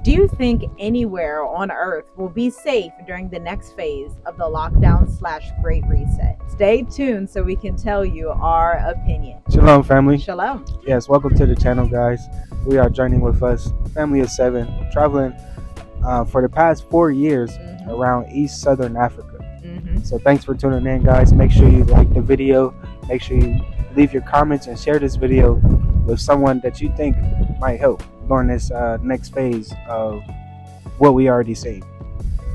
Do you think anywhere on Earth will be safe during the next phase of the lockdown/Great Reset? Stay tuned so we can tell you our opinion. Shalom, family. Shalom. Yes, welcome to the channel, guys. We are joining with us, family of 7, traveling for the past 4 years around East Southern Africa. So thanks for tuning in, guys. Make sure you like the video. Make sure you leave your comments and share this video with someone that you think might help during this next phase of what we already saved.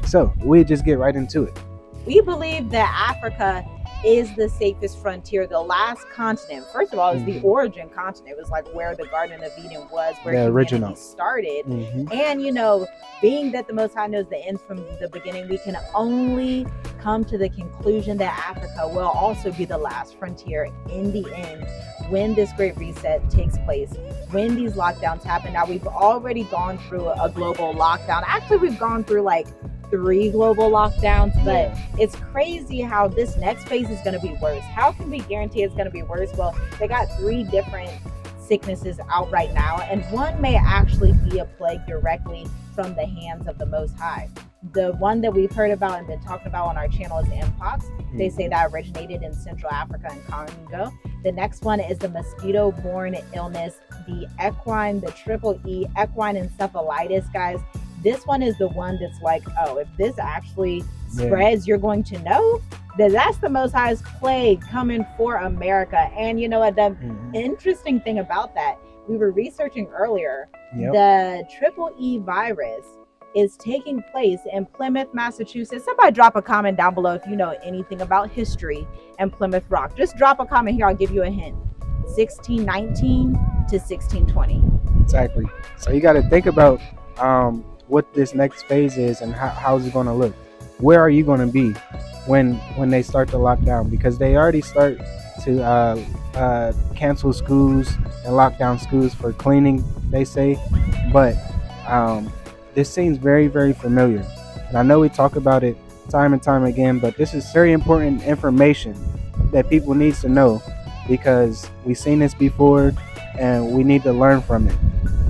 So we just get right into it. We believe that Africa is the safest frontier, the last continent. First of all, is the origin continent. It was like where the Garden of Eden was, where the humanity original started. And you know, being that the Most High knows the end from the beginning, we can only come to the conclusion that Africa will also be the last frontier in the end when this Great Reset takes place, when these lockdowns happen. Now, we've already gone through a global lockdown. Actually, we've gone through like 3 global lockdowns, but it's crazy how this next phase is going to be worse. How can we guarantee it's going to be worse? Well, they got 3 different sicknesses out right now, and one may actually be a plague directly from the hands of the Most High. The one that we've heard about and been talking about on our channel is Mpox. They say that originated in Central Africa and Congo. The next one is the mosquito-borne illness, the equine, the triple E, equine encephalitis, guys. This one is the one that's like, oh, if this actually spreads, you're going to know that that's the Most High's plague coming for America. And you know what, the interesting thing about that, we were researching earlier, the triple E virus is taking place in Plymouth, Massachusetts. Somebody drop a comment down below if you know anything about history and Plymouth Rock. Just drop a comment here, I'll give you a hint. 1619 to 1620. Exactly. So you got to think about what this next phase is and how's it going to look. Where are you going to be when they start to lock down? Because they already start to cancel schools and lock down schools for cleaning, they say. But this seems very, very familiar. And I know we talk about it time and time again, but this is very important information that people need to know because we've seen this before and we need to learn from it.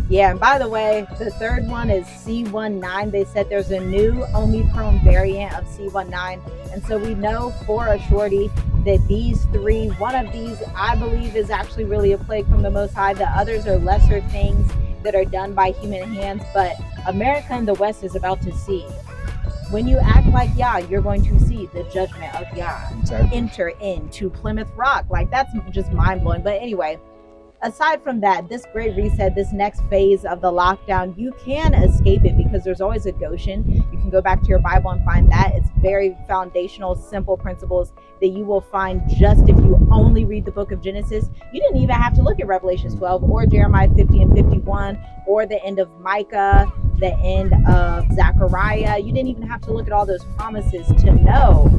Yeah, and by the way, the third one is C19. They said there's a new Omicron variant of C19. And so we know for a surety that these 3, one of these, I believe, is actually really a plague from the Most High. The others are lesser things that are done by human hands. But America and the West is about to see. When you act like Yah, you're going to see the judgment of Yah enter into Plymouth Rock. Like, that's just mind-blowing. But anyway, aside from that, this Great Reset, this next phase of the lockdown, you can escape it because there's always a Goshen. You can go back to your Bible and find that. It's very foundational, simple principles that you will find just if you only read the book of Genesis. You didn't even have to look at Revelation 12 or Jeremiah 50 and 51 or the end of Micah, the end of Zechariah. You didn't even have to look at all those promises to know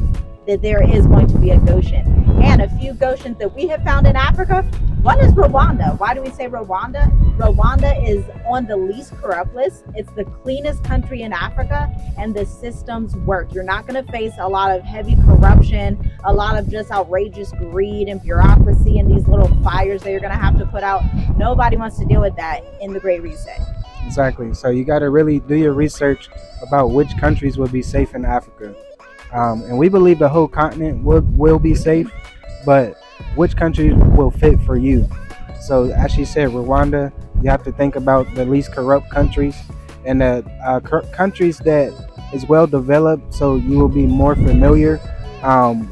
that there is going to be a Goshen. And a few Goshens that we have found in Africa, one is Rwanda. Why do we say Rwanda? Rwanda is on the least corrupt list. It's the cleanest country in Africa, and the systems work. You're not going to face a lot of heavy corruption, a lot of just outrageous greed and bureaucracy and these little fires that you're going to have to put out. Nobody wants to deal with that in the Great Reset. Exactly. So you got to really do your research about which countries will be safe in Africa. And we believe the whole continent will be safe, but which countries will fit for you? So as she said, Rwanda, you have to think about the least corrupt countries and the countries that is well developed, so you will be more familiar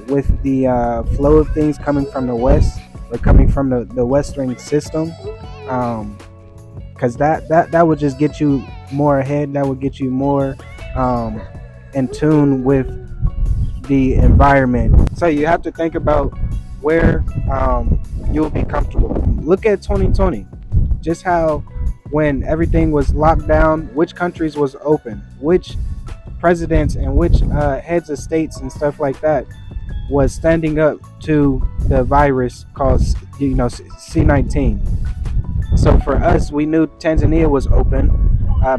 with the flow of things coming from the West or coming from the Western system, because that would just get you more ahead. That would get you more in tune with the environment. So you have to think about where you'll be comfortable. Look at 2020, just how when everything was locked down, which countries was open, which presidents and which heads of states and stuff like that was standing up to the virus called C19. So for us, we knew Tanzania was open,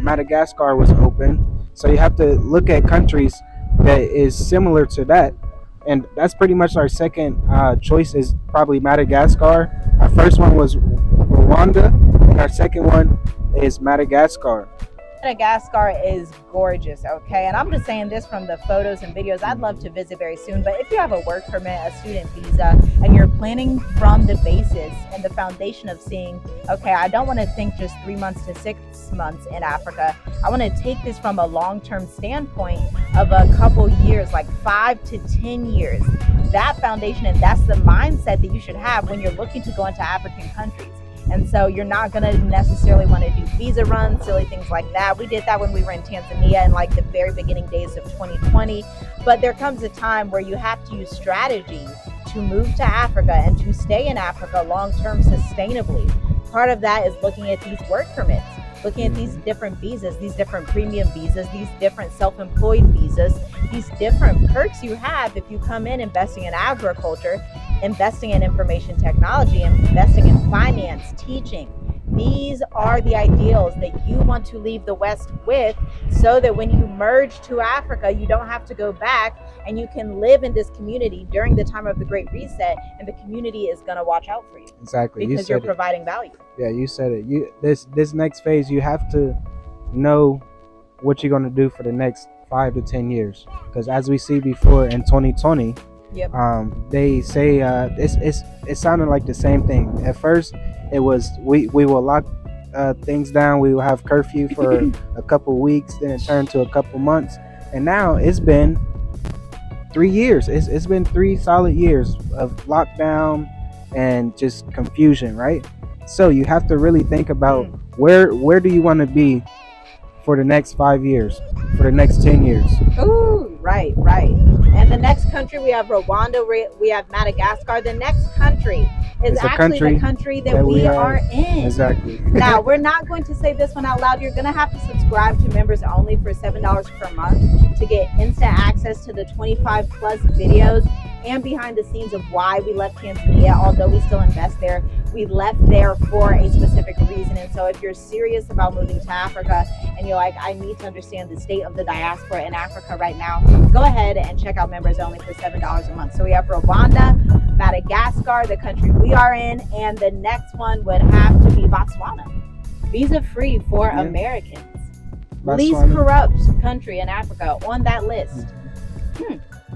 Madagascar was open. So you have to look at countries that is similar to that, and that's pretty much our second choice is probably Madagascar. Our first one was Rwanda, and our second one is Madagascar. Madagascar is gorgeous, okay? And I'm just saying this from the photos and videos. I'd love to visit very soon, but if you have a work permit, a student visa, and you're planning from the basis and the foundation of seeing, okay, I don't want to think just 3 months to 6 months in Africa. I want to take this from a long-term standpoint of a couple years, like 5 to 10 years. That foundation, and that's the mindset that you should have when you're looking to go into African countries. And so you're not going to necessarily want to do visa runs, silly things like that. We did that when we were in Tanzania in like the very beginning days of 2020. But there comes a time where you have to use strategy to move to Africa and to stay in Africa long-term sustainably. Part of that is looking at these work permits, looking at these different visas, these different premium visas, these different self-employed visas, these different perks you have if you come in investing in agriculture, investing in information technology, investing in finance, teaching. These are the ideals that you want to leave the West with, so that when you merge to Africa, you don't have to go back and you can live in this community during the time of the Great Reset, and the community is going to watch out for you. Exactly. Because you're providing value. Yeah, you said it. This next phase, you have to know what you're going to do for the next 5 to 10 years. Because as we see before in 2020, Yep. They say it sounded like the same thing. At first, it was we will lock things down. We will have curfew for a couple weeks. Then it turned to a couple months, and now it's been 3 years. It's been 3 solid years of lockdown and just confusion, right? So you have to really think about where do you want to be for the next 5 years, for the next 10 years. Ooh, right. And the next country, we have Rwanda, we have Madagascar. The next country is actually the country that we are in. Exactly. Now, we're not going to say this one out loud. You're going to have to subscribe to members only for $7 per month to get instant access to the 25 plus videos and behind the scenes of why we left Tanzania. Although we still invest there, we left there for a specific reason. And so if you're serious about moving to Africa and you're like, I need to understand the state of the diaspora in Africa right now, go ahead and check out members only for $7 a month. So we have Rwanda, Madagascar, the country we are in, and the next one would have to be Botswana. Visa free for Americans. Botswana. Least corrupt country in Africa on that list.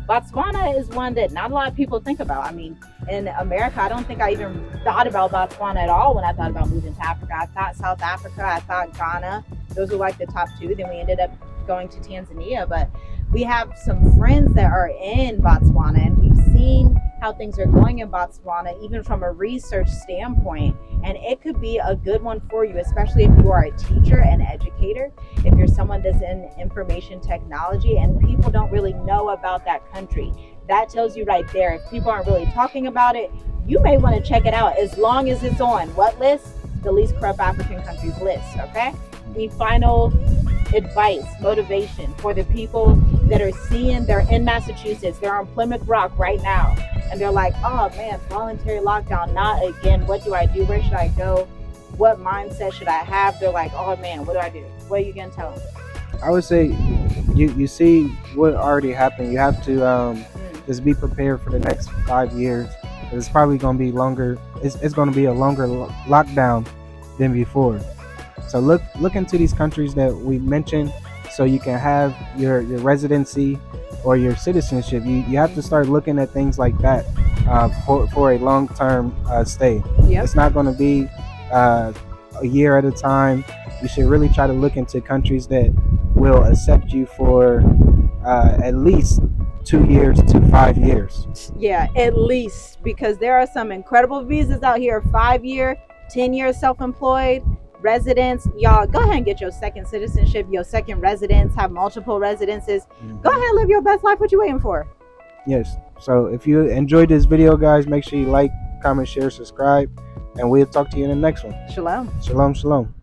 Botswana is one that not a lot of people think about. I mean, in America, I don't think I even thought about Botswana at all when I thought about moving to Africa. I thought South Africa, I thought Ghana. Those were like the top 2. Then we ended up going to Tanzania. But we have some friends that are in Botswana, and we've seen how things are going in Botswana, even from a research standpoint. And it could be a good one for you, especially if you are a teacher and educator, if you're someone that's in information technology and people don't really know about that country. That tells you right there, if people aren't really talking about it, you may want to check it out, as long as it's on what list? The least corrupt African countries list, okay? The final advice, motivation for the people that are seeing, they're in Massachusetts, they're on Plymouth Rock right now, and they're like, oh man, voluntary lockdown, not again. What do I do? Where should I go? What mindset should I have? They're like, oh man, what do I do? What are you gonna tell them? I would say you see what already happened. You have to just be prepared for the next 5 years. It's probably going to be longer. It's going to be a longer lockdown than before. So look into these countries that we mentioned, so you can have your residency or your citizenship. You have to start looking at things like that for a long-term stay. Yep. It's not going to be a year at a time. You should really try to look into countries that will accept you for at least 2 years to 5 years. Yeah, at least, because there are some incredible visas out here, 5-year, 10-year self-employed residents. Y'all, go ahead and get your second citizenship, your second residence, have multiple residences. Go ahead and live your best life. What you waiting for? Yes. So if you enjoyed this video, guys, make sure you like, comment, share, subscribe, and we'll talk to you in the next one. Shalom. Shalom, shalom.